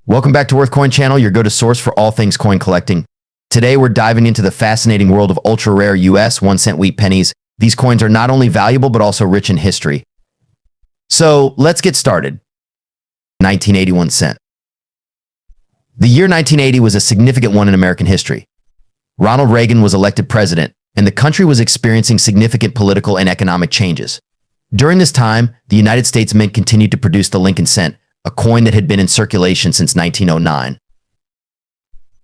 Welcome back to Worth Coin Channel, your go-to source for all things coin collecting. Today, we're diving into the fascinating world of ultra-rare US 1-cent wheat pennies. These coins are not only valuable, but also rich in history. So, let's get started. 1981 cent. The year 1980 was a significant one in American history. Ronald Reagan was elected president, and the country was experiencing significant political and economic changes. During this time, the United States Mint continued to produce the Lincoln cent, a coin that had been in circulation since 1909.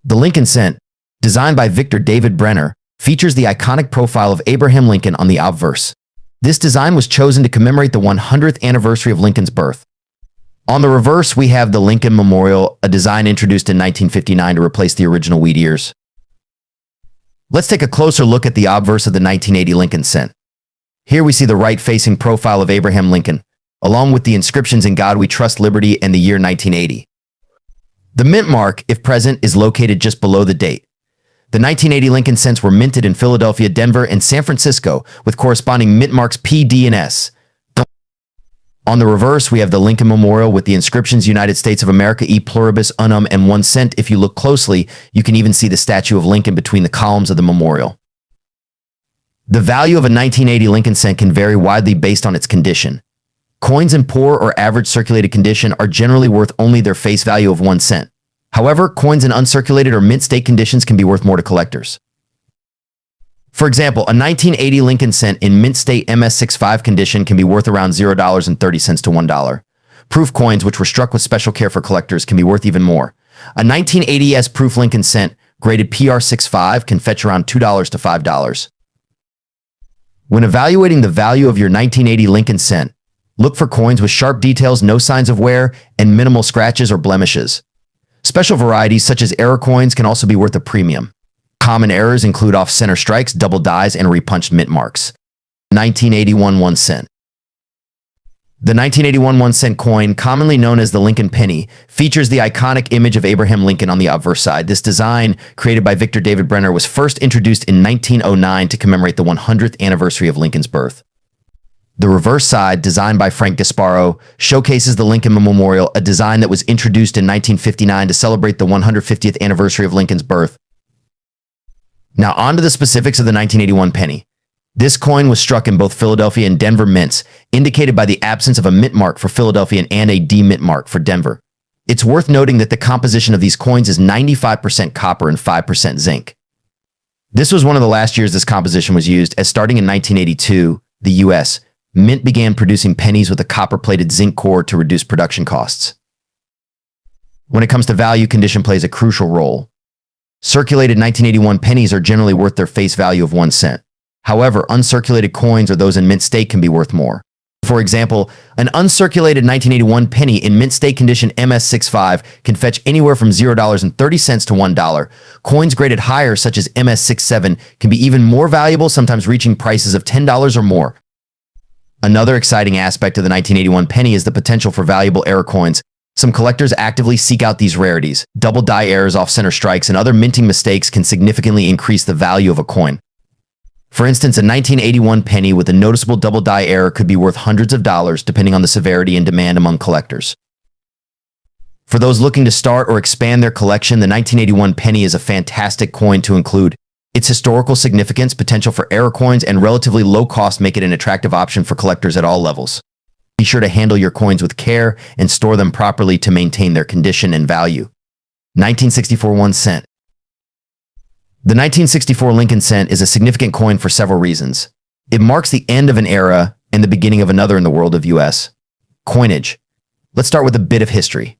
The Lincoln cent, designed by Victor David Brenner, features the iconic profile of Abraham Lincoln on the obverse. This design was chosen to commemorate the 100th anniversary of Lincoln's birth. On the reverse, we have the Lincoln Memorial, a design introduced in 1959 to replace the original wheat ears. Let's take a closer look at the obverse of the 1980 Lincoln cent. Here we see the right-facing profile of Abraham Lincoln, along with the inscriptions "In God We Trust, Liberty," and the year 1980. The mint mark, if present, is located just below the date. The 1980 Lincoln cents were minted in Philadelphia, Denver, and San Francisco, with corresponding mint marks P, D, and S. On the reverse, we have the Lincoln Memorial with the inscriptions "United States of America, E Pluribus Unum," and 1 cent. If you look closely, you can even see the statue of Lincoln between the columns of the memorial. The value of a 1980 Lincoln cent can vary widely based on its condition. Coins in poor or average circulated condition are generally worth only their face value of 1 cent. However, coins in uncirculated or mint state conditions can be worth more to collectors. For example, a 1980 Lincoln cent in mint state MS65 condition can be worth around $0.30 to $1. Proof coins, which were struck with special care for collectors, can be worth even more. A 1980s proof Lincoln cent, graded PR65, can fetch around $2 to $5. When evaluating the value of your 1980 Lincoln cent, look for coins with sharp details, no signs of wear, and minimal scratches or blemishes. Special varieties such as error coins can also be worth a premium. Common errors include off-center strikes, double dies, and repunched mint marks. 1981 1 cent. The 1981 1 cent coin, commonly known as the Lincoln penny, features the iconic image of Abraham Lincoln on the obverse side. This design, created by Victor David Brenner, was first introduced in 1909 to commemorate the 100th anniversary of Lincoln's birth. The reverse side, designed by Frank Gasparo, showcases the Lincoln Memorial, a design that was introduced in 1959 to celebrate the 150th anniversary of Lincoln's birth. Now on to the specifics of the 1981 penny. This coin was struck in both Philadelphia and Denver mints, indicated by the absence of a mint mark for Philadelphia and a D mint mark for Denver. It's worth noting that the composition of these coins is 95% copper and 5% zinc. This was one of the last years this composition was used, as starting in 1982, the US Mint began producing pennies with a copper-plated zinc core to reduce production costs. When it comes to value, condition plays a crucial role. Circulated 1981 pennies are generally worth their face value of 1 cent. However, uncirculated coins or those in mint state can be worth more. For example, an uncirculated 1981 penny in mint state condition MS65 can fetch anywhere from $0.30 to $1. Coins graded higher, such as MS67, can be even more valuable, sometimes reaching prices of $10 or more. Another exciting aspect of the 1981 penny is the potential for valuable error coins. Some collectors actively seek out these rarities. Double die errors, off-center strikes, and other minting mistakes can significantly increase the value of a coin. For instance, a 1981 penny with a noticeable double die error could be worth hundreds of dollars, depending on the severity and demand among collectors. For those looking to start or expand their collection, the 1981 penny is a fantastic coin to include. Its historical significance, potential for error coins, and relatively low cost make it an attractive option for collectors at all levels. Be sure to handle your coins with care and store them properly to maintain their condition and value. 1964 1 cent. The 1964 Lincoln cent is a significant coin for several reasons. It marks the end of an era and the beginning of another in the world of US coinage. Let's start with a bit of history.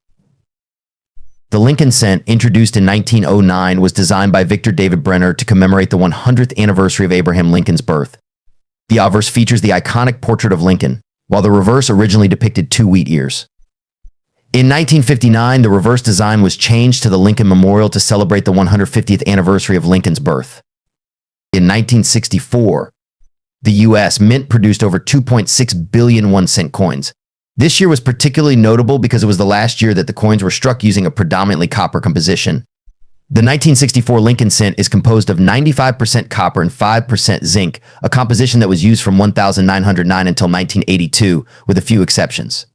The Lincoln cent, introduced in 1909, was designed by Victor David Brenner to commemorate the 100th anniversary of Abraham Lincoln's birth. The obverse features the iconic portrait of Lincoln, while the reverse originally depicted 2 wheat ears. In 1959, the reverse design was changed to the Lincoln Memorial to celebrate the 150th anniversary of Lincoln's birth. In 1964, the US Mint produced over 2.6 billion 1 cent coins. This year was particularly notable because it was the last year that the coins were struck using a predominantly copper composition. The 1964 Lincoln cent is composed of 95% copper and 5% zinc, a composition that was used from 1909 until 1982, with a few exceptions.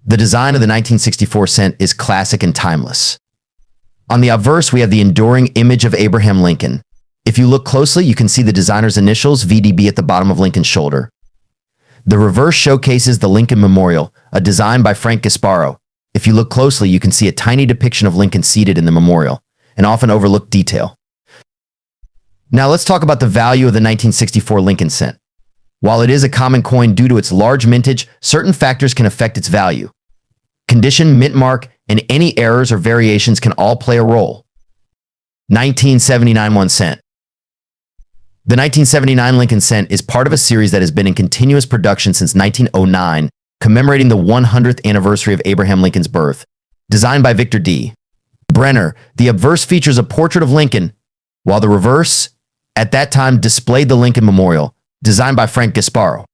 The design of the 1964 cent is classic and timeless. On the obverse, we have the enduring image of Abraham Lincoln. If you look closely, you can see the designer's initials, VDB, at the bottom of Lincoln's shoulder. The reverse showcases the Lincoln Memorial, a design by Frank Gasparo. If you look closely, you can see a tiny depiction of Lincoln seated in the memorial, an often overlooked detail. Now let's talk about the value of the 1964 Lincoln cent. While it is a common coin due to its large mintage, certain factors can affect its value. Condition, mint mark, and any errors or variations can all play a role. 1979 1 cent. The 1979 Lincoln cent is part of a series that has been in continuous production since 1909, commemorating the 100th anniversary of Abraham Lincoln's birth. Designed by Victor D. Brenner, the obverse features a portrait of Lincoln, while the reverse, at that time, displayed the Lincoln Memorial, designed by Frank Gasparo.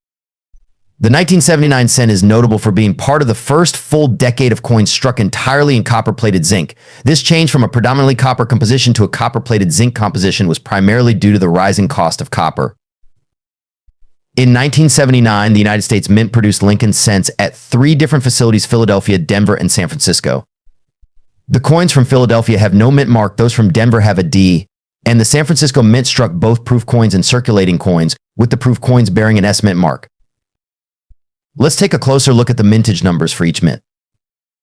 The 1979 cent is notable for being part of the first full decade of coins struck entirely in copper-plated zinc. This change from a predominantly copper composition to a copper-plated zinc composition was primarily due to the rising cost of copper. In 1979, the United States Mint produced Lincoln cents at 3 different facilities: Philadelphia, Denver, and San Francisco. The coins from Philadelphia have no mint mark, those from Denver have a D, and the San Francisco Mint struck both proof coins and circulating coins, with the proof coins bearing an S mint mark. Let's take a closer look at the mintage numbers for each mint.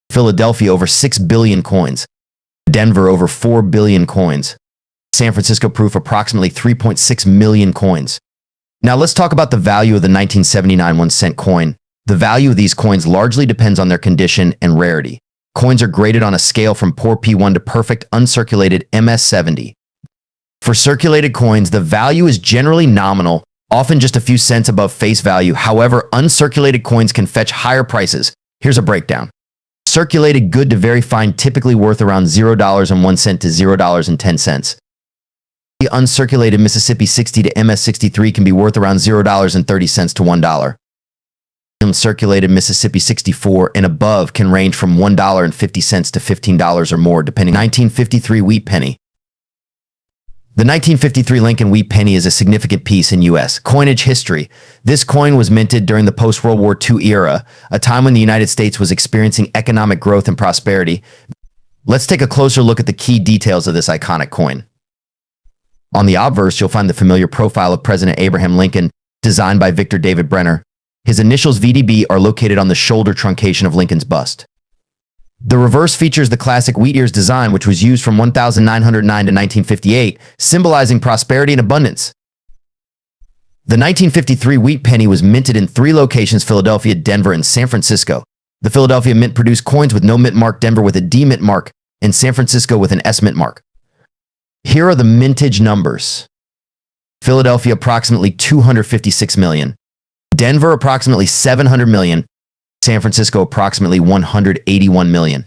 Philadelphia over 6 billion coins. Denver over 4 billion coins. San Francisco proof approximately 3.6 million coins. Now let's talk about the value of the 1979 1 cent coin. The value of these coins largely depends on their condition and rarity. Coins are graded on a scale from poor P1 to perfect uncirculated MS70. For circulated coins, the value is generally nominal, often just a few cents above face value. However, uncirculated coins can fetch higher prices. Here's a breakdown. Circulated good to very fine, typically worth around $0.01 to $0.10. The uncirculated Mississippi 60 to MS63 can be worth around $0.30 to $1. Uncirculated Mississippi 64 and above can range from $1.50 to $15 or more, depending. 1953 Wheat Penny. The 1953 Lincoln Wheat Penny is a significant piece in U.S. coinage history. This coin was minted during the post-World War II era, a time when the United States was experiencing economic growth and prosperity. Let's take a closer look at the key details of this iconic coin. On the obverse, you'll find the familiar profile of President Abraham Lincoln, designed by Victor David Brenner. His initials VDB are located on the shoulder truncation of Lincoln's bust. The reverse features the classic wheat ears design, which was used from 1909 to 1958, symbolizing prosperity and abundance. The 1953 Wheat Penny was minted in 3 locations: Philadelphia, Denver, and San Francisco. The Philadelphia Mint produced coins with no mint mark, Denver with a D mint mark, and San Francisco with an S mint mark. Here are the mintage numbers. Philadelphia approximately 256 million. Denver approximately 700 million. San Francisco approximately 181 million.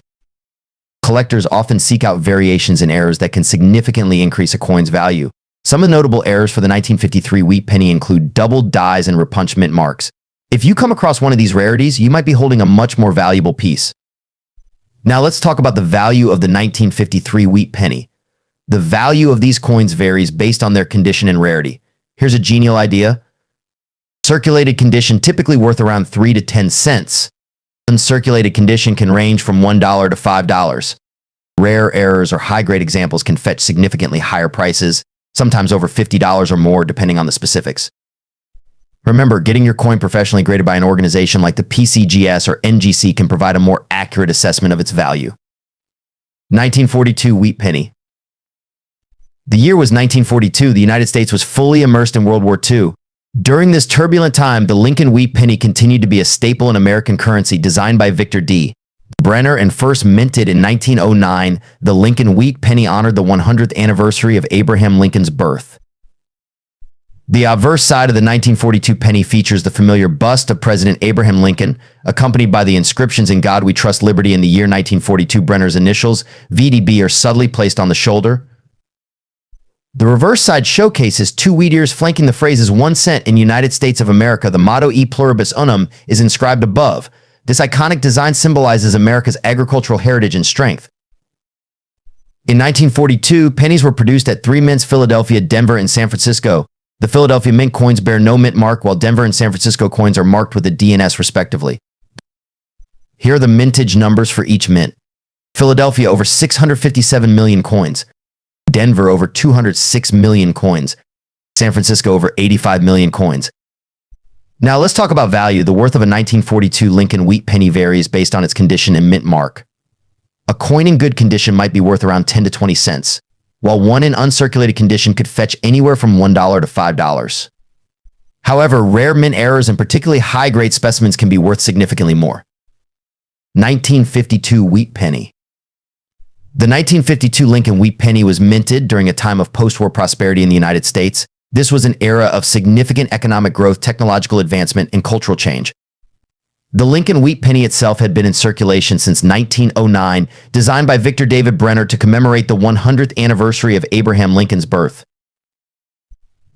Collectors often seek out variations and errors that can significantly increase a coin's value. Some of the notable errors for the 1953 Wheat Penny include doubled dies and repunched mint marks. If you come across one of these rarities, you might be holding a much more valuable piece. Now let's talk about the value of the 1953 Wheat Penny. The value of these coins varies based on their condition and rarity. Here's a genial idea. Circulated condition typically worth around 3 to 10 cents. Uncirculated condition can range from $1 to $5. Rare errors or high-grade examples can fetch significantly higher prices, sometimes over $50 or more, depending on the specifics. Remember, getting your coin professionally graded by an organization like the PCGS or NGC can provide a more accurate assessment of its value. 1942 Wheat Penny. The year was 1942. The United States was fully immersed in World War II. During this turbulent time, the Lincoln Wheat Penny continued to be a staple in American currency, designed by Victor D. Brenner and first minted in 1909. The Lincoln Wheat Penny honored the 100th anniversary of Abraham Lincoln's birth. The obverse side of the 1942 penny features the familiar bust of President Abraham Lincoln, accompanied by the inscriptions "In God We Trust, Liberty." In the year 1942, Brenner's initials, VDB, are subtly placed on the shoulder. The reverse side showcases 2 wheat ears flanking the phrases 1 cent in United States of America. The motto "E pluribus unum" is inscribed above. This iconic design symbolizes America's agricultural heritage and strength. In 1942, pennies were produced at 3 mints: Philadelphia, Denver, and San Francisco. The Philadelphia Mint coins bear no mint mark, while Denver and San Francisco coins are marked with a D and S respectively. Here are the mintage numbers for each mint. Philadelphia, over 657 million coins. Denver, over 206 million coins. San Francisco, over 85 million coins. Now let's talk about value. The worth of a 1942 Lincoln Wheat Penny varies based on its condition and mint mark. A coin in good condition might be worth around 10 to 20 cents, while one in uncirculated condition could fetch anywhere from $1 to $5. However, rare mint errors and particularly high-grade specimens can be worth significantly more. 1952 Wheat Penny. The 1952 Lincoln Wheat Penny was minted during a time of post-war prosperity in the United States. This was an era of significant economic growth, technological advancement, and cultural change. The Lincoln Wheat Penny itself had been in circulation since 1909, designed by Victor David Brenner to commemorate the 100th anniversary of Abraham Lincoln's birth.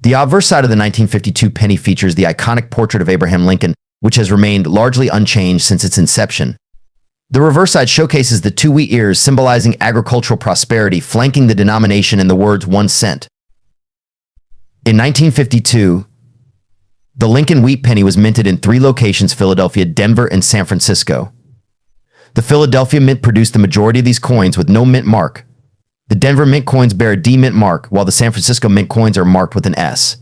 The obverse side of the 1952 penny features the iconic portrait of Abraham Lincoln, which has remained largely unchanged since its inception. The reverse side showcases the two wheat ears symbolizing agricultural prosperity, flanking the denomination and the words 1 cent. In 1952, the Lincoln Wheat Penny was minted in 3 locations: Philadelphia, Denver, and San Francisco. The Philadelphia Mint produced the majority of these coins with no mint mark. The Denver Mint coins bear a D mint mark, while the San Francisco Mint coins are marked with an S.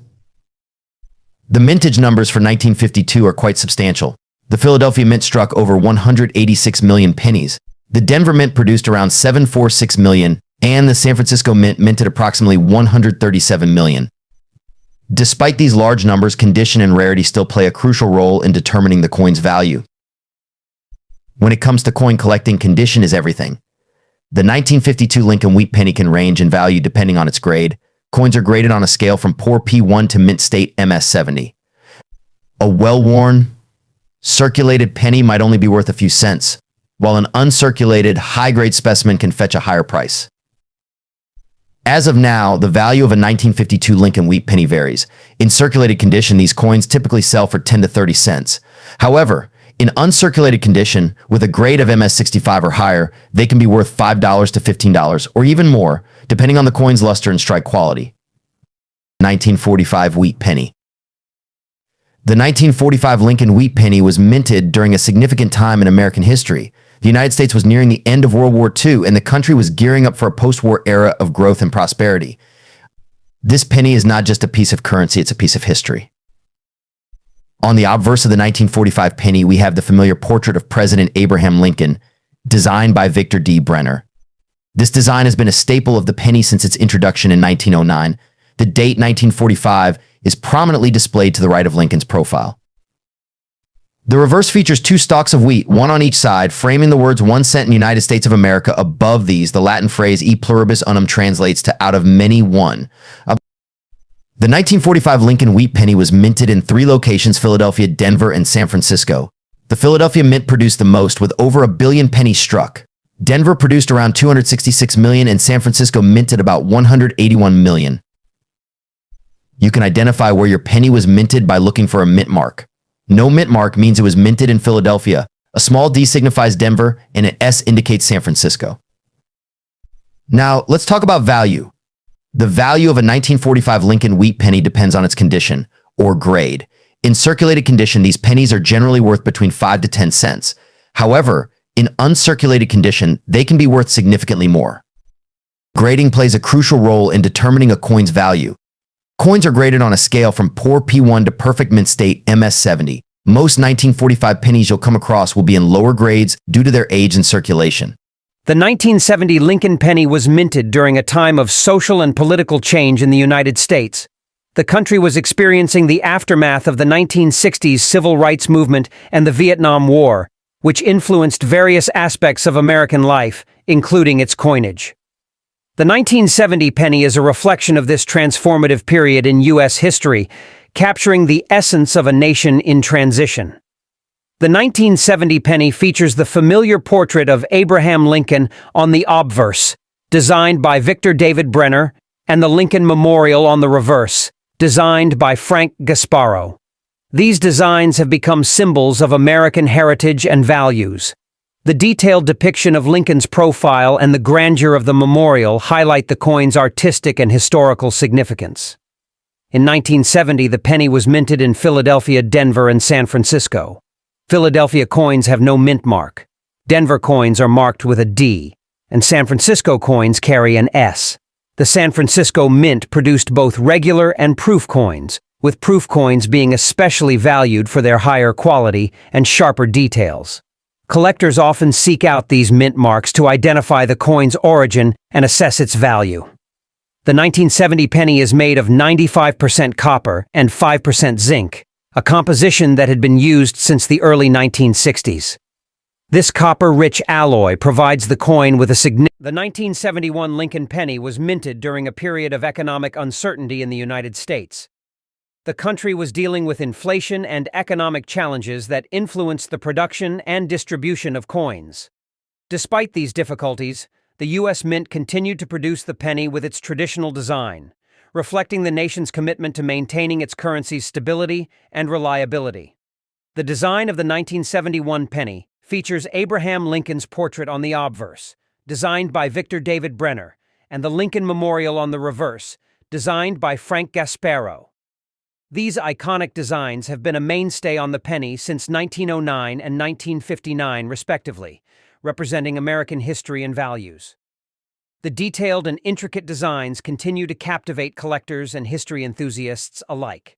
The mintage numbers for 1952 are quite substantial. The Philadelphia Mint struck over 186 million pennies. The Denver Mint produced around 746 million, and the San Francisco Mint minted approximately 137 million. Despite these large numbers, condition and rarity still play a crucial role in determining the coin's value. When it comes to coin collecting, condition is everything. The 1952 Lincoln Wheat Penny can range in value depending on its grade. Coins are graded on a scale from poor P1 to mint state MS70. A well-worn, circulated penny might only be worth a few cents, while an uncirculated, high-grade specimen can fetch a higher price. As of now, the value of a 1952 Lincoln Wheat Penny varies. In circulated condition, these coins typically sell for 10 to 30 cents. However, in uncirculated condition, with a grade of MS65 or higher, they can be worth $5 to $15, or even more, depending on the coin's luster and strike quality. 1945 Wheat Penny. The 1945 Lincoln Wheat Penny was minted during a significant time in American history. The United States was nearing the end of World War II, and the country was gearing up for a post-war era of growth and prosperity. This penny is not just a piece of currency, it's a piece of history. On the obverse of the 1945 penny, we have the familiar portrait of President Abraham Lincoln, designed by Victor D. Brenner. This design has been a staple of the penny since its introduction in 1909. The date 1945 is prominently displayed to the right of Lincoln's profile. The reverse features 2 stalks of wheat, one on each side, framing the words 1 cent in United States of America. Above these, the Latin phrase e pluribus unum translates to out of many one. The 1945 Lincoln Wheat Penny was minted in 3 locations: Philadelphia, Denver, and San Francisco. The Philadelphia Mint produced the most, with over 1 billion pennies struck. Denver produced around 266 million, and San Francisco minted about 181 million. You can identify where your penny was minted by looking for a mint mark. No mint mark means it was minted in Philadelphia. A small D signifies Denver, and an S indicates San Francisco. Now, let's talk about value. The value of a 1945 Lincoln Wheat Penny depends on its condition, or grade. In circulated condition, these pennies are generally worth between 5 to 10 cents. However, in uncirculated condition, they can be worth significantly more. Grading plays a crucial role in determining a coin's value. Coins are graded on a scale from poor P1 to perfect mint state MS70. Most 1945 pennies you'll come across will be in lower grades due to their age and circulation. The 1970 Lincoln Penny was minted during a time of social and political change in the United States. The country was experiencing the aftermath of the 1960s civil rights movement and the Vietnam War, which influenced various aspects of American life, including its coinage. The 1970 penny is a reflection of this transformative period in U.S. history, capturing the essence of a nation in transition. The 1970 penny features the familiar portrait of Abraham Lincoln on the obverse, designed by Victor David Brenner, and the Lincoln Memorial on the reverse, designed by Frank Gasparo. These designs have become symbols of American heritage and values. The detailed depiction of Lincoln's profile and the grandeur of the memorial highlight the coin's artistic and historical significance. In 1970, the penny was minted in Philadelphia, Denver, and San Francisco. Philadelphia coins have no mint mark. Denver coins are marked with a D, and San Francisco coins carry an S. The San Francisco Mint produced both regular and proof coins, with proof coins being especially valued for their higher quality and sharper details. Collectors often seek out these mint marks to identify the coin's origin and assess its value. The 1970 penny is made of 95% copper and 5% zinc, a composition that had been used since the early 1960s. This copper-rich alloy provides the coin with a significant. The 1971 Lincoln penny was minted during a period of economic uncertainty in the United States. The country was dealing with inflation and economic challenges that influenced the production and distribution of coins. Despite these difficulties, the U.S. Mint continued to produce the penny with its traditional design, reflecting the nation's commitment to maintaining its currency's stability and reliability. The design of the 1971 penny features Abraham Lincoln's portrait on the obverse, designed by Victor David Brenner, and the Lincoln Memorial on the reverse, designed by Frank Gasparro. These iconic designs have been a mainstay on the penny since 1909 and 1959, respectively, representing American history and values. The detailed and intricate designs continue to captivate collectors and history enthusiasts alike.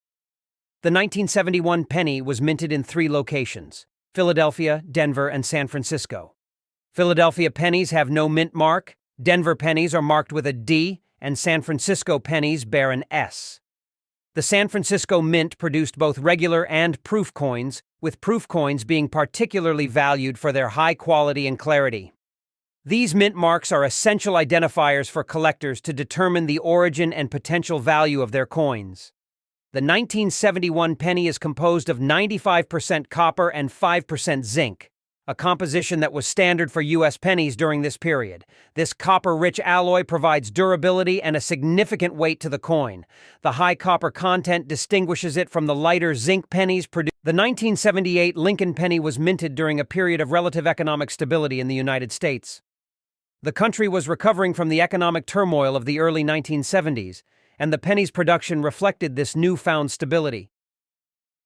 The 1971 penny was minted in 3 locations: Philadelphia, Denver, and San Francisco. Philadelphia pennies have no mint mark, Denver pennies are marked with a D, and San Francisco pennies bear an S. The San Francisco Mint produced both regular and proof coins, with proof coins being particularly valued for their high quality and clarity. These mint marks are essential identifiers for collectors to determine the origin and potential value of their coins. The 1971 penny is composed of 95% copper and 5% zinc, a composition that was standard for U.S. pennies during this period. This copper-rich alloy provides durability and a significant weight to the coin. The high copper content distinguishes it from the lighter zinc pennies produced. The 1978 Lincoln penny was minted during a period of relative economic stability in the United States. The country was recovering from the economic turmoil of the early 1970s, and the penny's production reflected this newfound stability.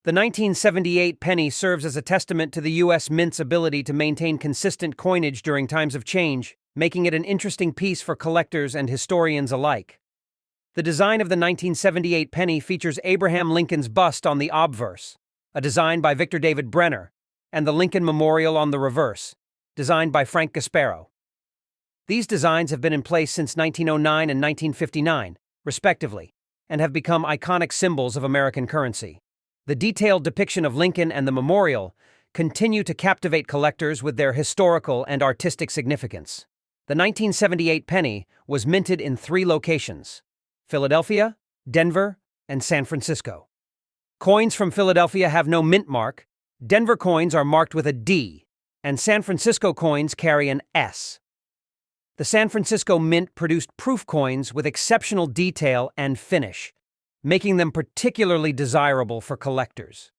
The 1978 penny serves as a testament to the U.S. Mint's ability to maintain consistent coinage during times of change, making it an interesting piece for collectors and historians alike. The design of the 1978 penny features Abraham Lincoln's bust on the obverse, a design by Victor David Brenner, and the Lincoln Memorial on the reverse, designed by Frank Gasparro. These designs have been in place since 1909 and 1959, respectively, and have become iconic symbols of American currency. The detailed depiction of Lincoln and the memorial continue to captivate collectors with their historical and artistic significance. The 1978 penny was minted in 3 locations: Philadelphia, Denver, and San Francisco. Coins from Philadelphia have no mint mark, Denver coins are marked with a D, and San Francisco coins carry an S. The San Francisco Mint produced proof coins with exceptional detail and finish, making them particularly desirable for collectors.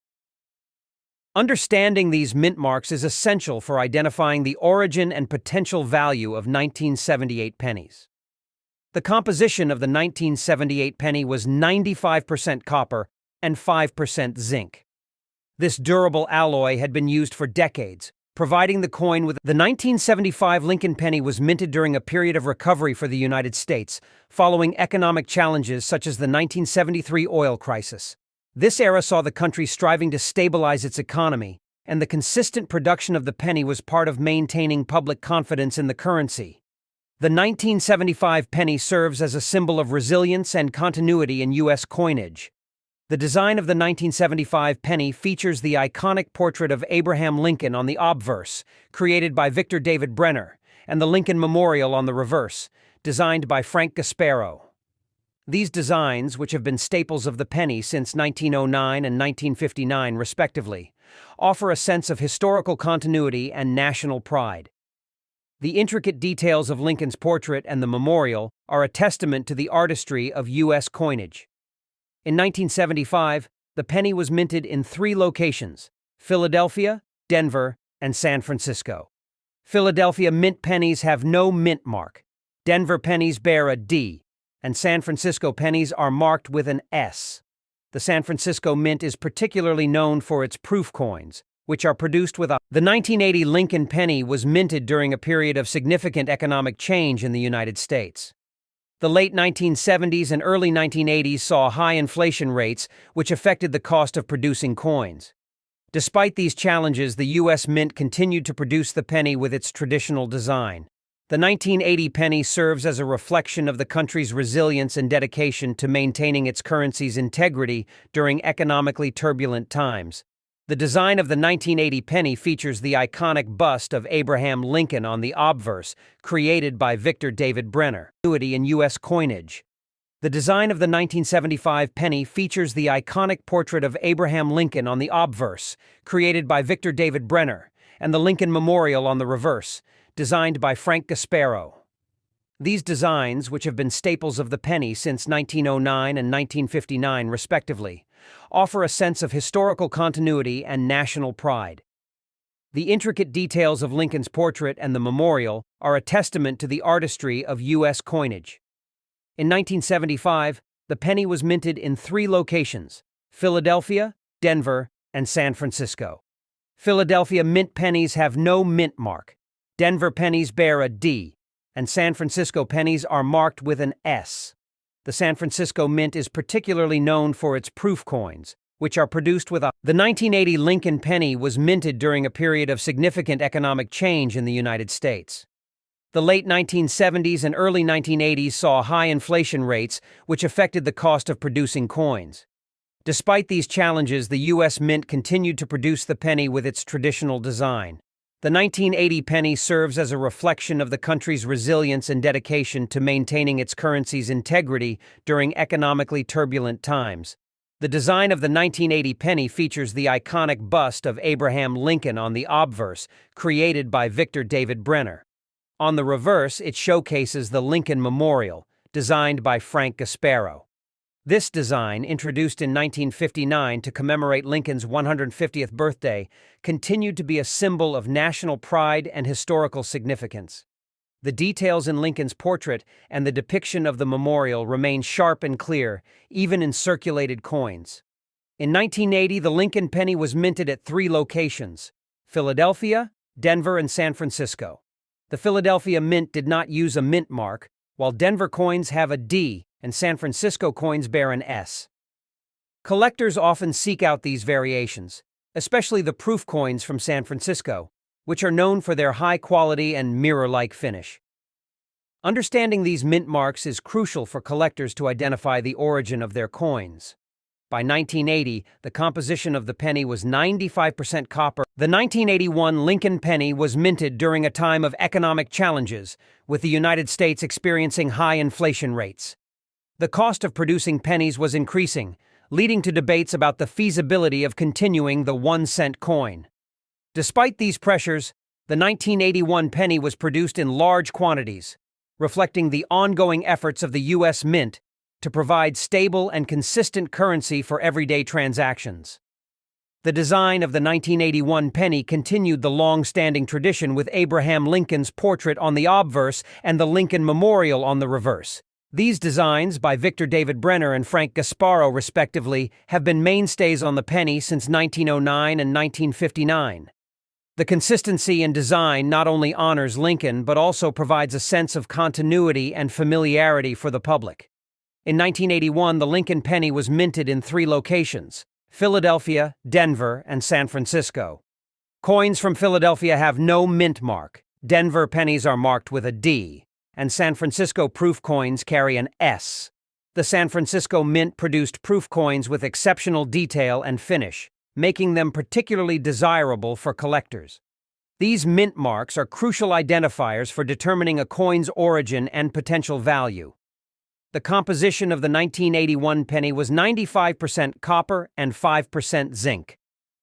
Understanding these mint marks is essential for identifying the origin and potential value of 1978 pennies. The composition of the 1978 penny was 95% copper and 5% zinc. This durable alloy had been used for decades, providing the coin with. The 1975 Lincoln penny was minted during a period of recovery for the United States, following economic challenges such as the 1973 oil crisis. This era saw the country striving to stabilize its economy, and the consistent production of the penny was part of maintaining public confidence in the currency. The 1975 penny serves as a symbol of resilience and continuity in U.S. coinage. The design of the 1975 penny features the iconic portrait of Abraham Lincoln on the obverse, created by Victor David Brenner, and the Lincoln Memorial on the reverse, designed by Frank Gasparro. These designs, which have been staples of the penny since 1909 and 1959 respectively, offer a sense of historical continuity and national pride. The intricate details of Lincoln's portrait and the memorial are a testament to the artistry of U.S. coinage. In 1975, the penny was minted in 3 locations: Philadelphia, Denver, and San Francisco. Philadelphia mint pennies have no mint mark, Denver pennies bear a D, and San Francisco pennies are marked with an S. The San Francisco Mint is particularly known for its proof coins, which are produced with a... The 1980 Lincoln penny was minted during a period of significant economic change in the United States. The late 1970s and early 1980s saw high inflation rates, which affected the cost of producing coins. Despite these challenges, the U.S. Mint continued to produce the penny with its traditional design. The 1980 penny serves as a reflection of the country's resilience and dedication to maintaining its currency's integrity during economically turbulent times. The design of the 1980 penny features the iconic bust of Abraham Lincoln on the obverse, created by Victor David Brenner. In U.S. coinage. The design of the 1975 penny features the iconic portrait of Abraham Lincoln on the obverse, created by Victor David Brenner, and the Lincoln Memorial on the reverse, designed by Frank Gasparo. These designs, which have been staples of the penny since 1909 and 1959 respectively, offer a sense of historical continuity and national pride. The intricate details of Lincoln's portrait and the memorial are a testament to the artistry of U.S. coinage. In 1975, the penny was minted in 3 locations: Philadelphia, Denver, and San Francisco. Philadelphia mint pennies have no mint mark. Denver pennies bear a D, and San Francisco pennies are marked with an S. The San Francisco Mint is particularly known for its proof coins, which are produced with a... The 1980 Lincoln penny was minted during a period of significant economic change in the United States. The late 1970s and early 1980s saw high inflation rates, which affected the cost of producing coins. Despite these challenges, the U.S. Mint continued to produce the penny with its traditional design. The 1980 penny serves as a reflection of the country's resilience and dedication to maintaining its currency's integrity during economically turbulent times. The design of the 1980 penny features the iconic bust of Abraham Lincoln on the obverse, created by Victor David Brenner. On the reverse, it showcases the Lincoln Memorial, designed by Frank Gasparo. This design, introduced in 1959 to commemorate Lincoln's 150th birthday, continued to be a symbol of national pride and historical significance. The details in Lincoln's portrait and the depiction of the memorial remain sharp and clear, even in circulated coins. In 1980, the Lincoln penny was minted at 3 locations: Philadelphia, Denver, and San Francisco. The Philadelphia Mint did not use a mint mark, while Denver coins have a D and San Francisco coins bear an S. Collectors often seek out these variations, especially the proof coins from San Francisco, which are known for their high quality and mirror-like finish. Understanding these mint marks is crucial for collectors to identify the origin of their coins. By 1980, the composition of the penny was 95% copper. The 1981 Lincoln penny was minted during a time of economic challenges, with the United States experiencing high inflation rates. The cost of producing pennies was increasing, leading to debates about the feasibility of continuing the 1-cent coin. Despite these pressures, the 1981 penny was produced in large quantities, reflecting the ongoing efforts of the U.S. Mint to provide stable and consistent currency for everyday transactions. The design of the 1981 penny continued the long-standing tradition, with Abraham Lincoln's portrait on the obverse and the Lincoln Memorial on the reverse. These designs, by Victor David Brenner and Frank Gasparo respectively, have been mainstays on the penny since 1909 and 1959. The consistency in design not only honors Lincoln but also provides a sense of continuity and familiarity for the public. In 1981, the Lincoln penny was minted in 3 locations: Philadelphia, Denver, and San Francisco. Coins from Philadelphia have no mint mark. Denver pennies are marked with a D, and San Francisco proof coins carry an S. The San Francisco Mint produced proof coins with exceptional detail and finish, making them particularly desirable for collectors. These mint marks are crucial identifiers for determining a coin's origin and potential value. The composition of the 1981 penny was 95% copper and 5% zinc,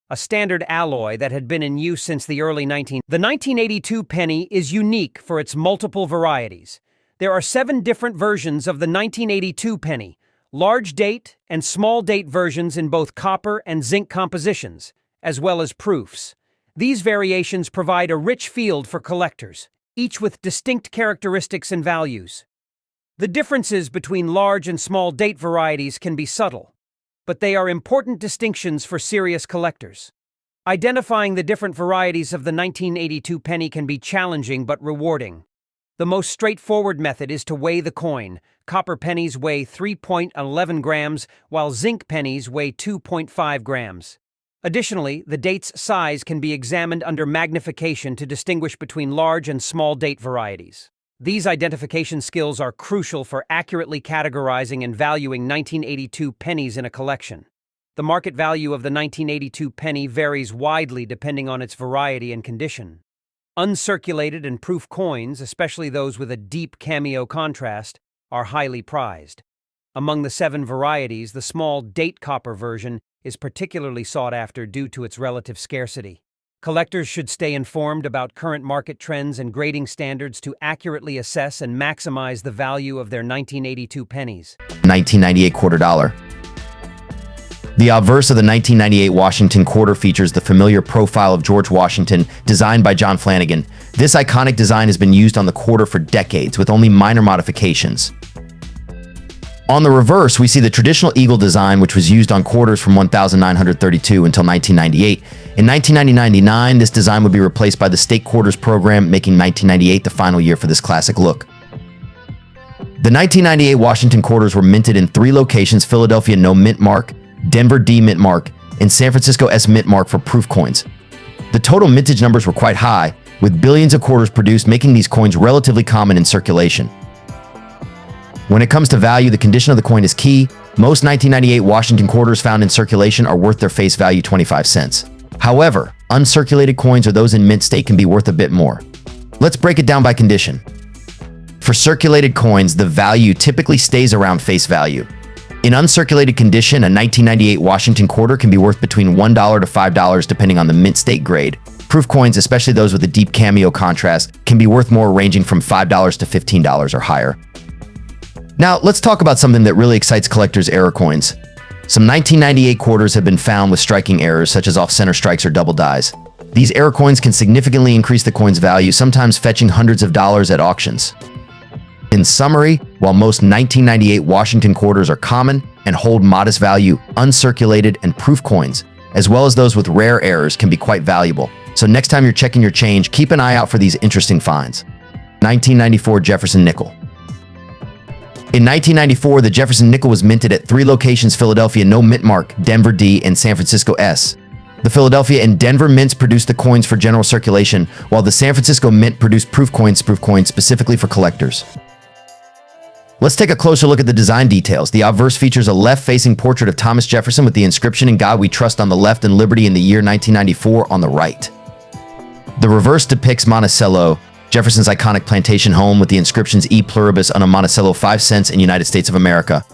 a standard alloy that had been in use since the early 19... The 1982 penny is unique for its multiple varieties. There are 7 different versions of the 1982 penny, large date and small date versions in both copper and zinc compositions, as well as proofs. These variations provide a rich field for collectors, each with distinct characteristics and values. The differences between large and small date varieties can be subtle, but they are important distinctions for serious collectors. Identifying the different varieties of the 1982 penny can be challenging but rewarding. The most straightforward method is to weigh the coin. Copper pennies weigh 3.11 grams, while zinc pennies weigh 2.5 grams. Additionally, the date's size can be examined under magnification to distinguish between large and small date varieties. These identification skills are crucial for accurately categorizing and valuing 1982 pennies in a collection. The market value of the 1982 penny varies widely depending on its variety and condition. Uncirculated and proof coins, especially those with a deep cameo contrast, are highly prized. Among the 7 varieties, the small date copper version is particularly sought after due to its relative scarcity. Collectors should stay informed about current market trends and grading standards to accurately assess and maximize the value of their 1982 pennies. 1998 quarter dollar. The obverse of the 1998 Washington quarter features the familiar profile of George Washington, designed by John Flanagan. This iconic design has been used on the quarter for decades, with only minor modifications. On the reverse, we see the traditional eagle design, which was used on quarters from 1932 until 1998. In 1999, this design would be replaced by the state quarters program, making 1998 the final year for this classic look. The 1998 Washington quarters were minted in 3 locations: Philadelphia No Mint Mark, Denver D Mint Mark, and San Francisco S Mint Mark for proof coins. The total mintage numbers were quite high, with billions of quarters produced, making these coins relatively common in circulation. When it comes to value, the condition of the coin is key. Most 1998 Washington quarters found in circulation are worth their face value 25 cents. However, uncirculated coins or those in mint state can be worth a bit more. Let's break it down by condition. For circulated coins, the value typically stays around face value. In uncirculated condition, a 1998 Washington quarter can be worth between $1 to $5 depending on the mint state grade. Proof coins, especially those with a deep cameo contrast, can be worth more, ranging from $5 to $15 or higher. Now, let's talk about something that really excites collectors: error coins. Some 1998 quarters have been found with striking errors, such as off-center strikes or double dies. These error coins can significantly increase the coin's value, sometimes fetching hundreds of dollars at auctions. In summary, while most 1998 Washington quarters are common and hold modest value, uncirculated and proof coins, as well as those with rare errors, can be quite valuable. So next time you're checking your change, keep an eye out for these interesting finds. 1994 Jefferson Nickel. In 1994, the Jefferson Nickel was minted at 3 locations: Philadelphia No Mint Mark, Denver D, and San Francisco S. The Philadelphia and Denver mints produced the coins for general circulation, while the San Francisco mint produced proof coins specifically for collectors. Let's take a closer look at the design details. The obverse features a left-facing portrait of Thomas Jefferson with the inscription "In God We Trust" on the left and "Liberty in the Year 1994" on the right. The reverse depicts Monticello, Jefferson's iconic plantation home, with the inscriptions "E Pluribus" on a Monticello 5 cents in United States of America.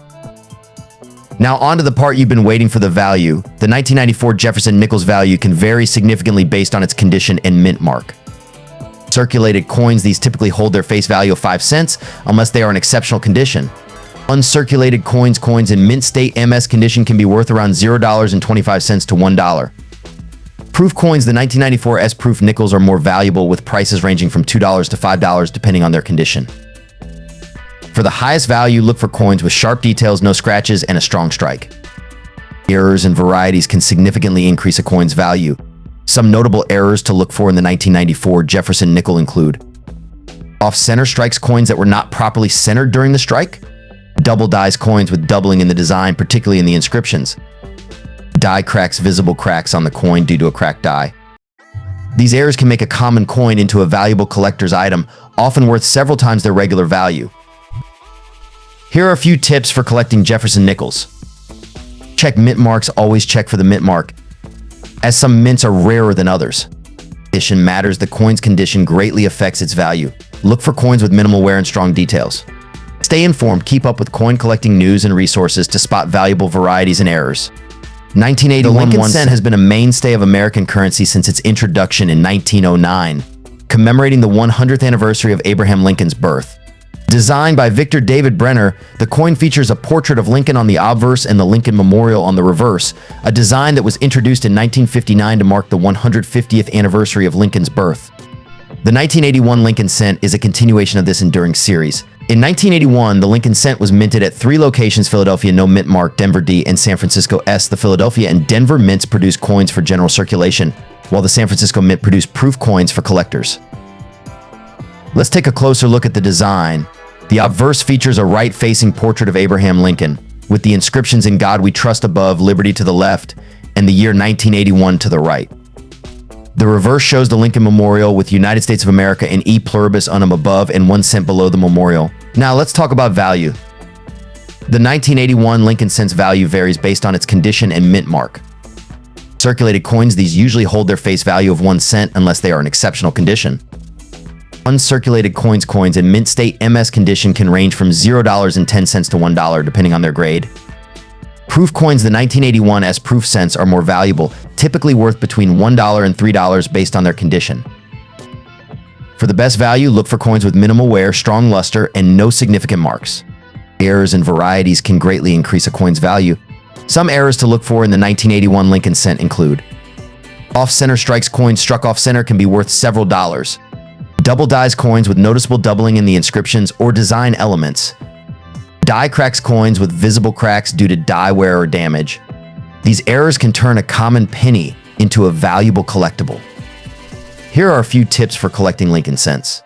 Now on to the part you've been waiting for: the value. The 1994 Jefferson Nickel's value can vary significantly based on its condition and mint mark. Circulated coins, these typically hold their face value of 5 cents unless they are in exceptional condition. Uncirculated coins in mint state MS condition can be worth around $0.25 to $1. Proof coins, the 1994 S-proof nickels, are more valuable, with prices ranging from $2 to $5 depending on their condition. For the highest value, look for coins with sharp details, no scratches, and a strong strike. Errors and varieties can significantly increase a coin's value. Some notable errors to look for in the 1994 Jefferson Nickel include: off-center strikes, coins that were not properly centered during the strike; double dies, coins with doubling in the design, particularly in the inscriptions; die cracks, visible cracks on the coin due to a cracked die. These errors can make a common coin into a valuable collector's item, often worth several times their regular value. Here are a few tips for collecting Jefferson Nickels. Check mint marks. Always check for the mint mark, as some mints are rarer than others. Condition matters. The coin's condition greatly affects its value. Look for coins with minimal wear and strong details. Stay informed. Keep up with coin collecting news and resources to spot valuable varieties and errors. 1981 The Lincoln Cent has been a mainstay of American currency since its introduction in 1909, commemorating the 100th anniversary of Abraham Lincoln's birth. Designed by Victor David Brenner, the coin features a portrait of Lincoln on the obverse and the Lincoln Memorial on the reverse, a design that was introduced in 1959 to mark the 150th anniversary of Lincoln's birth. The 1981 Lincoln Cent is a continuation of this enduring series. In 1981, the Lincoln Cent was minted at 3 locations: Philadelphia No Mint Mark, Denver D, and San Francisco S. The Philadelphia and Denver mints produced coins for general circulation, while the San Francisco Mint produced proof coins for collectors. Let's take a closer look at the design. The obverse features a right-facing portrait of Abraham Lincoln, with the inscriptions "In God We Trust" above, "Liberty" to the left, and the year 1981 to the right. The reverse shows the Lincoln Memorial with United States of America and E Pluribus Unum above and 1 cent below the memorial. Now let's talk about value. The 1981 Lincoln Cent's value varies based on its condition and mint mark. Circulated coins, these usually hold their face value of 1 cent unless they are in exceptional condition. Uncirculated coins in mint state MS condition can range from $0.10 to $1 depending on their grade. Proof coins, the 1981 S proof cents, are more valuable, typically worth between $1 and $3 based on their condition. For the best value, look for coins with minimal wear, strong luster, and no significant marks. Errors and varieties can greatly increase a coin's value. Some errors to look for in the 1981 Lincoln Cent include: off-center strikes coins struck off-center can be worth several dollars. Double dies coins with noticeable doubling in the inscriptions or design elements. Die cracks coins with visible cracks due to die wear or damage. These errors can turn a common penny into a valuable collectible. Here are a few tips for collecting Lincoln Cents.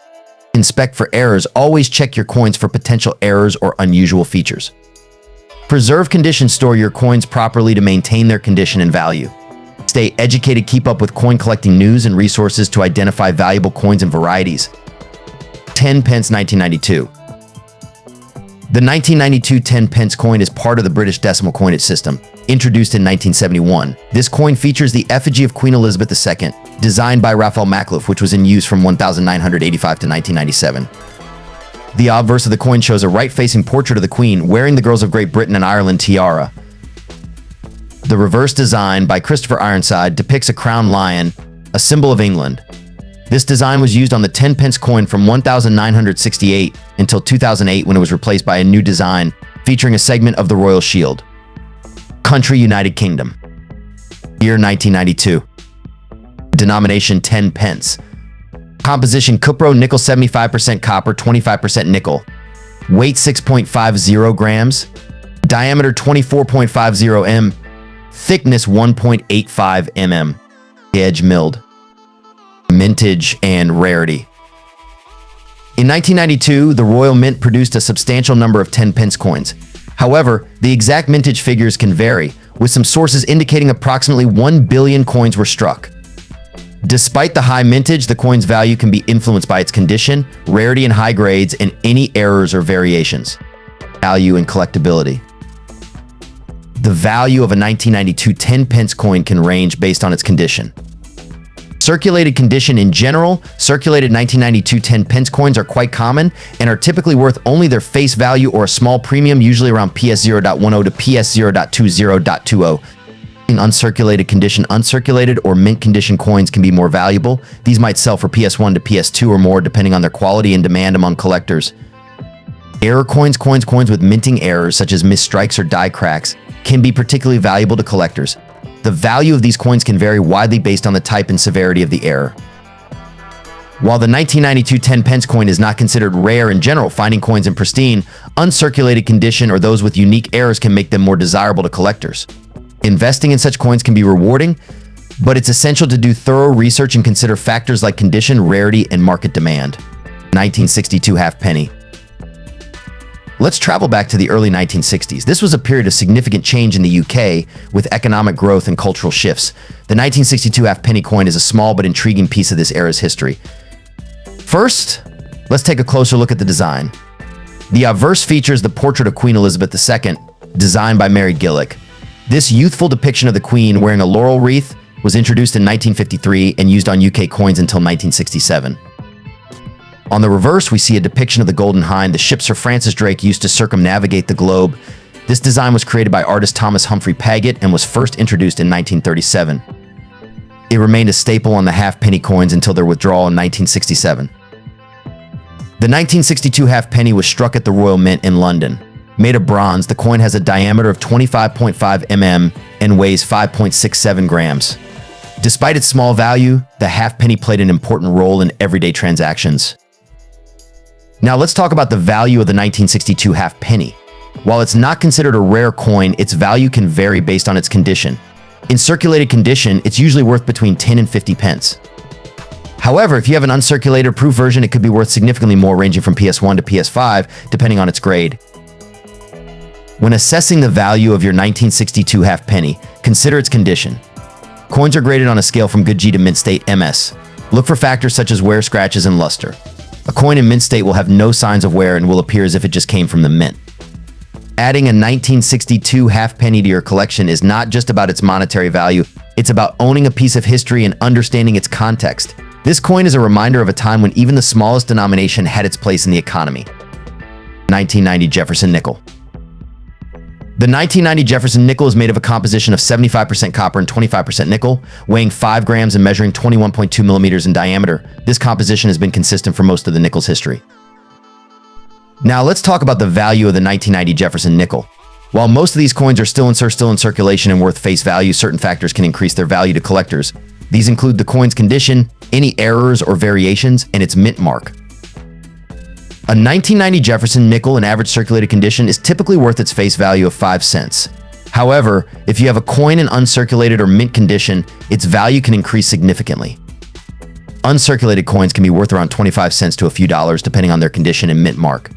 Inspect for errors. Always check your coins for potential errors or unusual features. Preserve condition. Store your coins properly to maintain their condition and value. Stay educated. Keep up with coin collecting news and resources to identify valuable coins and varieties. 10 pence 1992. The 1992 10 pence coin is part of the British decimal coinage system, introduced in 1971. This coin features the effigy of Queen Elizabeth II, designed by Raphael Makhlouf, which was in use from 1985 to 1997. The obverse of the coin shows a right-facing portrait of the Queen wearing the Girls of Great Britain and Ireland tiara. The reverse design, by Christopher Ironside, depicts a crowned lion, a symbol of England. This design was used on the 10 pence coin from 1968 until 2008, when it was replaced by a new design featuring a segment of the royal shield. Country: United Kingdom. Year: 1992. Denomination: 10 pence. Composition: cupro nickel, 75% copper, 25% nickel. Weight: 6.50 grams. Diameter: 24.50 m. Thickness: 1.85 mm. Edge milled. Mintage and rarity. In 1992, the Royal Mint produced a substantial number of 10 pence coins. However, the exact mintage figures can vary, with some sources indicating approximately 1 billion coins were struck. Despite the high mintage, the coin's value can be influenced by its condition, rarity and high grades, and any errors or variations. Value and collectability. The value of a 1992 10 pence coin can range based on its condition. Circulated condition: in general, circulated 1992 10 pence coins are quite common and are typically worth only their face value or a small premium, usually around PS 0.10 to PS 0.20.20. In uncirculated condition, uncirculated or mint condition coins can be more valuable. These might sell for PS1 to PS2 or more, depending on their quality and demand among collectors. Error coins, coins with minting errors such as missed strikes or die cracks, can be particularly valuable to collectors. The value of these coins can vary widely based on the type and severity of the error. While the 1992 10 pence coin is not considered rare in general, finding coins in pristine, uncirculated condition or those with unique errors can make them more desirable to collectors. Investing in such coins can be rewarding, but it's essential to do thorough research and consider factors like condition, rarity, and market demand. 1962 half penny. Let's travel back to the early 1960s. This was a period of significant change in the UK, with economic growth and cultural shifts. The 1962 half penny coin is a small but intriguing piece of this era's history. First, let's take a closer look at the design. The obverse features the portrait of Queen Elizabeth II, designed by Mary Gillick. This youthful depiction of the Queen wearing a laurel wreath was introduced in 1953 and used on UK coins until 1967. On the reverse, we see a depiction of the Golden Hind, the ship Sir Francis Drake used to circumnavigate the globe. This design was created by artist Thomas Humphrey Paget and was first introduced in 1937. It remained a staple on the half-penny coins until their withdrawal in 1967. The 1962 half-penny was struck at the Royal Mint in London. Made of bronze, the coin has a diameter of 25.5 mm and weighs 5.67 grams. Despite its small value, the half-penny played an important role in everyday transactions. Now let's talk about the value of the 1962 half penny. While it's not considered a rare coin, its value can vary based on its condition. In circulated condition, it's usually worth between 10 and 50 pence. However, if you have an uncirculated proof version, it could be worth significantly more, ranging from PS1 to PS5, depending on its grade. When assessing the value of your 1962 half penny, consider its condition. Coins are graded on a scale from good G to mint state MS. Look for factors such as wear, scratches, and luster. A coin in mint state will have no signs of wear and will appear as if it just came from the mint. Adding a 1962 half penny to your collection is not just about its monetary value, it's about owning a piece of history and understanding its context. This coin is a reminder of a time when even the smallest denomination had its place in the economy. 1990 Jefferson Nickel. The 1990 Jefferson Nickel is made of a composition of 75% copper and 25% nickel, weighing 5 grams and measuring 21.2 millimeters in diameter. This composition has been consistent for most of the nickel's history. Now let's talk about the value of the 1990 Jefferson Nickel. While most of these coins are still in circulation and worth face value, certain factors can increase their value to collectors. These include the coin's condition, any errors or variations, and its mint mark. A 1990 Jefferson Nickel in average circulated condition is typically worth its face value of 5 cents. However, if you have a coin in uncirculated or mint condition, its value can increase significantly. Uncirculated coins can be worth around 25 cents to a few dollars, depending on their condition and mint mark.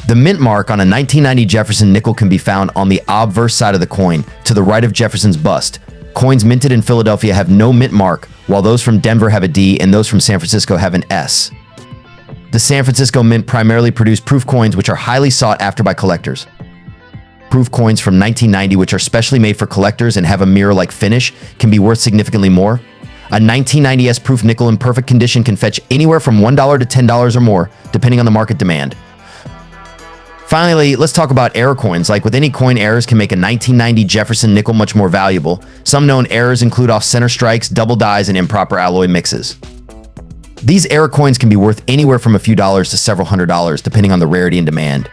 The mint mark on a 1990 Jefferson Nickel can be found on the obverse side of the coin, to the right of Jefferson's bust. Coins minted in Philadelphia have no mint mark, while those from Denver have a D and those from San Francisco have an S. The San Francisco Mint primarily produced proof coins, which are highly sought after by collectors. Proof coins from 1990, which are specially made for collectors and have a mirror-like finish, can be worth significantly more. A 1990s proof nickel in perfect condition can fetch anywhere from $1 to $10 or more, depending on the market demand. Finally, let's talk about error coins. Like with any coin, errors can make a 1990 Jefferson Nickel much more valuable. Some known errors include off-center strikes, double dyes, and improper alloy mixes. These error coins can be worth anywhere from a few dollars to several $100s, depending on the rarity and demand.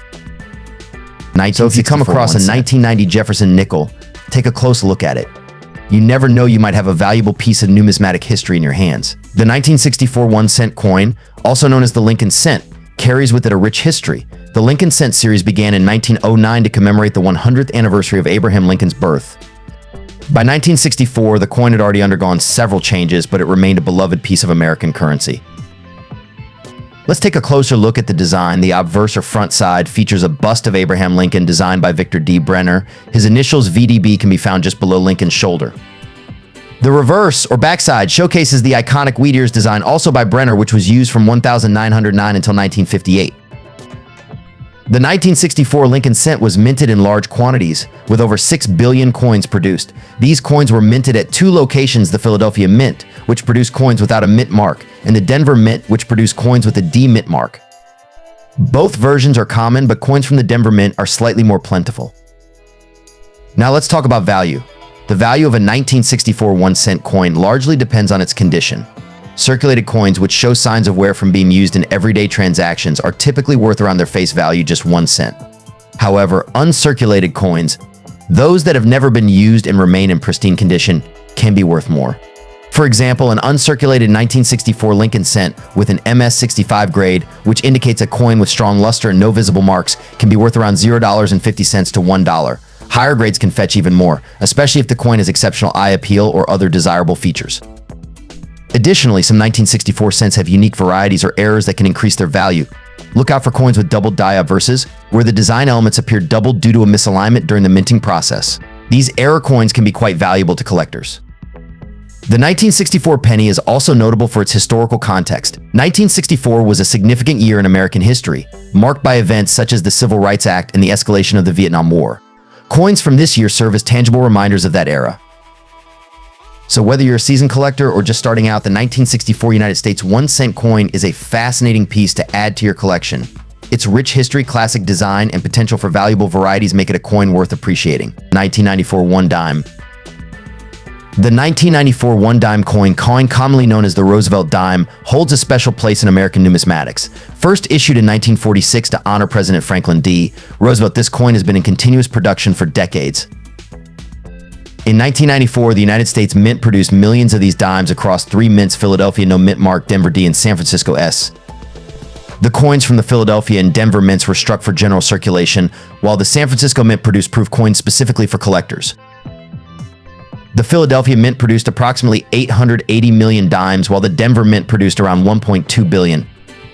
So if you come across a 1990 Jefferson Nickel, take a close look at it. You never know, you might have a valuable piece of numismatic history in your hands. The 1964 1-cent coin, also known as the Lincoln Cent, carries with it a rich history. The Lincoln Cent series began in 1909 to commemorate the 100th anniversary of Abraham Lincoln's birth. By 1964, the coin had already undergone several changes, but it remained a beloved piece of American currency. Let's take a closer look at the design. The obverse or front side features a bust of Abraham Lincoln designed by Victor D. Brenner. His initials VDB can be found just below Lincoln's shoulder. The reverse or backside showcases the iconic wheat ears design, also by Brenner, which was used from 1909 until 1958. The 1964 Lincoln Cent was minted in large quantities, with over 6 billion coins produced. These coins were minted at 2 locations: the Philadelphia Mint, which produced coins without a mint mark, and the Denver Mint, which produced coins with a D mint mark. Both versions are common, but coins from the Denver Mint are slightly more plentiful. Now let's talk about value. The value of a 1964 1-cent coin largely depends on its condition. Circulated coins, which show signs of wear from being used in everyday transactions, are typically worth around their face value, just 1 cent. However, uncirculated coins, those that have never been used and remain in pristine condition, can be worth more. For example, an uncirculated 1964 Lincoln Cent with an MS-65 grade, which indicates a coin with strong luster and no visible marks, can be worth around $0.50 to $1. Higher grades can fetch even more, especially if the coin has exceptional eye appeal or other desirable features. Additionally, some 1964 cents have unique varieties or errors that can increase their value. Look out for coins with doubled die obverses, where the design elements appear doubled due to a misalignment during the minting process. These error coins can be quite valuable to collectors. The 1964 penny is also notable for its historical context. 1964 was a significant year in American history, marked by events such as the Civil Rights Act and the escalation of the Vietnam War. Coins from this year serve as tangible reminders of that era. So whether you're a seasoned collector or just starting out, the 1964 United States 1-cent coin is a fascinating piece to add to your collection. Its rich history, classic design, and potential for valuable varieties make it a coin worth appreciating. 1994 1 dime. The 1994 1 dime coin, commonly known as the Roosevelt Dime, holds a special place in American numismatics. First issued in 1946 to honor President Franklin D. Roosevelt, this coin has been in continuous production for decades. In 1994, the United States Mint produced millions of these dimes across 3 mints: Philadelphia No Mint Mark, Denver D, and San Francisco S. The coins from the Philadelphia and Denver mints were struck for general circulation, while the San Francisco mint produced proof coins specifically for collectors. The Philadelphia mint produced approximately 880 million dimes, while the Denver mint produced around 1.2 billion.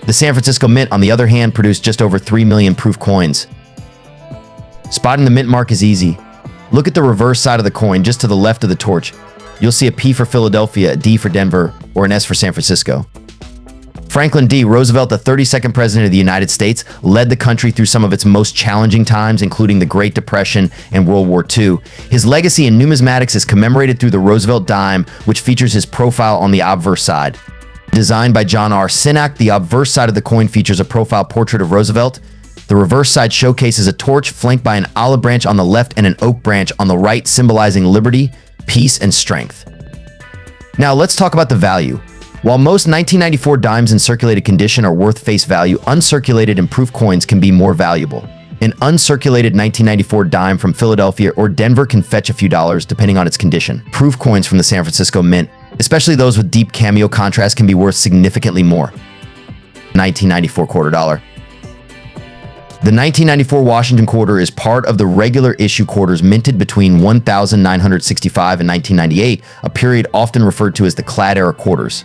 The San Francisco mint, on the other hand, produced just over 3 million proof coins. Spotting the mint mark is easy. Look at the reverse side of the coin just to the left of the torch. You'll see a P for Philadelphia, a D for Denver, or an S for San Francisco. Franklin D. Roosevelt, the 32nd president of the United States, led the country through some of its most challenging times, including the Great Depression and World War II. His legacy in numismatics is commemorated through the Roosevelt Dime, which features his profile on the obverse side. Designed by John R. Sinak, the obverse side of the coin features a profile portrait of Roosevelt. The reverse side showcases a torch flanked by an olive branch on the left and an oak branch on the right, symbolizing liberty, peace, and strength. Now let's talk about the value. While most 1994 dimes in circulated condition are worth face value, uncirculated and proof coins can be more valuable. An uncirculated 1994 dime from Philadelphia or Denver can fetch a few dollars depending on its condition. Proof coins from the San Francisco mint, especially those with deep cameo contrast, can be worth significantly more. 1994 quarter dollar. The 1994 Washington quarter is part of the regular issue quarters minted between 1965 and 1998, a period often referred to as the clad era quarters.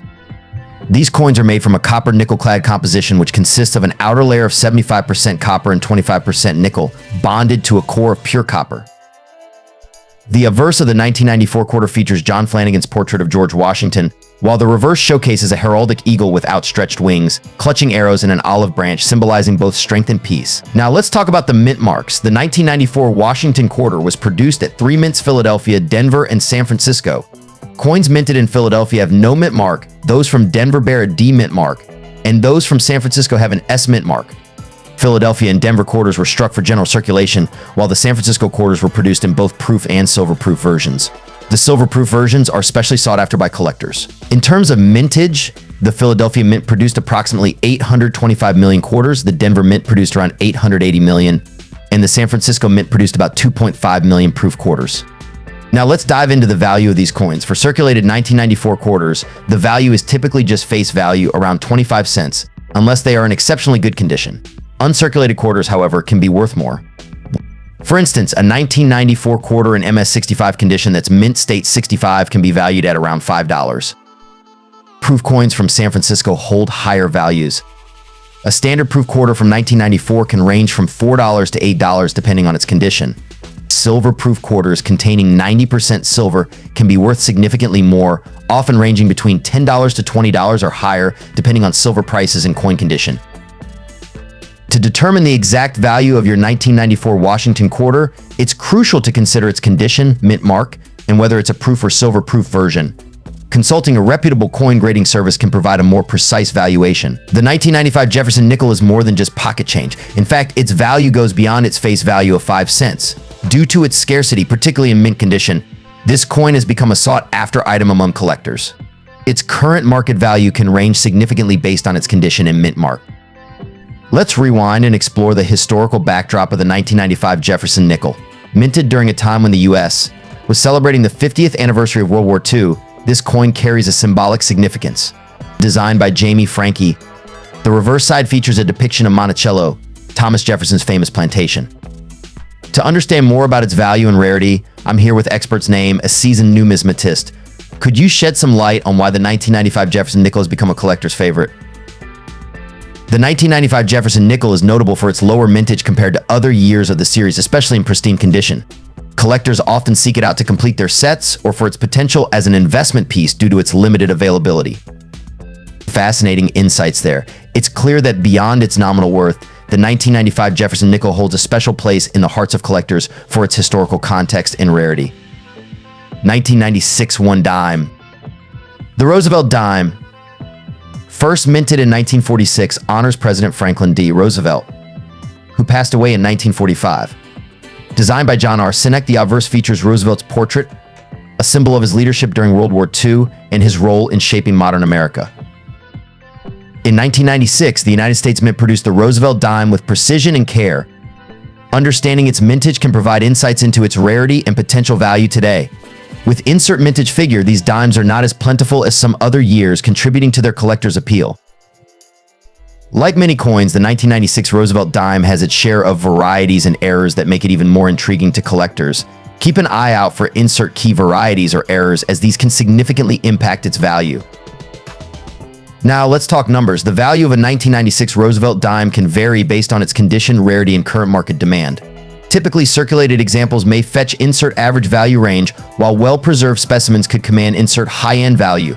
These coins are made from a copper-nickel clad composition, which consists of an outer layer of 75% copper and 25% nickel, bonded to a core of pure copper. The obverse of the 1994 quarter features John Flanagan's portrait of George Washington, while the reverse showcases a heraldic eagle with outstretched wings, clutching arrows and an olive branch, symbolizing both strength and peace. Now let's talk about the mint marks. The 1994 Washington quarter was produced at 3 mints: Philadelphia, Denver, and San Francisco. Coins minted in Philadelphia have no mint mark, those from Denver bear a D mint mark, and those from San Francisco have an S mint mark. Philadelphia and Denver quarters were struck for general circulation, while the San Francisco quarters were produced in both proof and silver-proof versions. The silver-proof versions are especially sought after by collectors. In terms of mintage, the Philadelphia mint produced approximately 825 million quarters, the Denver mint produced around 880 million, and the San Francisco mint produced about 2.5 million proof quarters. Now let's dive into the value of these coins. For circulated 1994 quarters, the value is typically just face value, around 25 cents, unless they are in exceptionally good condition. Uncirculated quarters, however, can be worth more. For instance, a 1994 quarter in MS65 condition that's mint state 65 can be valued at around $5. Proof coins from San Francisco hold higher values. A standard proof quarter from 1994 can range from $4 to $8 depending on its condition. Silver proof quarters containing 90% silver can be worth significantly more, often ranging between $10 to $20 or higher depending on silver prices and coin condition. To determine the exact value of your 1994 Washington quarter, it's crucial to consider its condition, mint mark, and whether it's a proof or silver proof version. Consulting a reputable coin grading service can provide a more precise valuation. The 1995 Jefferson Nickel is more than just pocket change. In fact, its value goes beyond its face value of 5 cents. Due to its scarcity, particularly in mint condition, this coin has become a sought-after item among collectors. Its current market value can range significantly based on its condition and mint mark. Let's rewind and explore the historical backdrop of the 1995 Jefferson Nickel. Minted during a time when the US was celebrating the 50th anniversary of World War II, this coin carries a symbolic significance. Designed by Jamie Franke, the reverse side features a depiction of Monticello, Thomas Jefferson's famous plantation. To understand more about its value and rarity, I'm here with experts name, a seasoned numismatist. Could you shed some light on why the 1995 Jefferson Nickel has become a collector's favorite? The 1995 Jefferson Nickel is notable for its lower mintage compared to other years of the series, especially in pristine condition. Collectors often seek it out to complete their sets or for its potential as an investment piece due to its limited availability. Fascinating insights there. It's clear that beyond its nominal worth, the 1995 Jefferson Nickel holds a special place in the hearts of collectors for its historical context and rarity. 1996 1 dime. The Roosevelt Dime, first minted in 1946, honors President Franklin D. Roosevelt, who passed away in 1945. Designed by John R. Sinek, the obverse features Roosevelt's portrait, a symbol of his leadership during World War II and his role in shaping modern America. In 1996, the United States Mint produced the Roosevelt Dime with precision and care. Understanding its mintage can provide insights into its rarity and potential value today. With insert mintage figure, these dimes are not as plentiful as some other years, contributing to their collector's appeal. Like many coins, the 1996 Roosevelt Dime has its share of varieties and errors that make it even more intriguing to collectors. Keep an eye out for insert key varieties or errors, as these can significantly impact its value. Now, let's talk numbers. The value of a 1996 Roosevelt Dime can vary based on its condition, rarity, and current market demand. Typically, circulated examples may fetch insert average value range, while well-preserved specimens could command insert high-end value.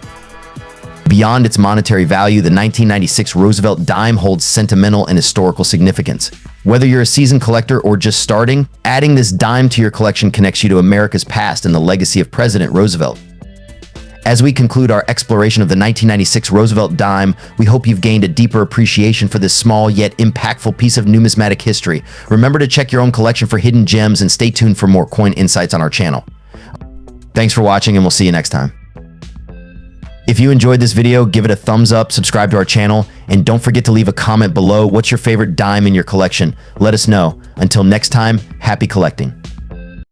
Beyond its monetary value, the 1996 Roosevelt Dime holds sentimental and historical significance. Whether you're a seasoned collector or just starting, adding this dime to your collection connects you to America's past and the legacy of President Roosevelt. As we conclude our exploration of the 1996 Roosevelt Dime, we hope you've gained a deeper appreciation for this small yet impactful piece of numismatic history. Remember to check your own collection for hidden gems and stay tuned for more coin insights on our channel. Thanks for watching, and we'll see you next time. If you enjoyed this video, give it a thumbs up, subscribe to our channel, and don't forget to leave a comment below. What's your favorite dime in your collection? Let us know. Until next time, happy collecting.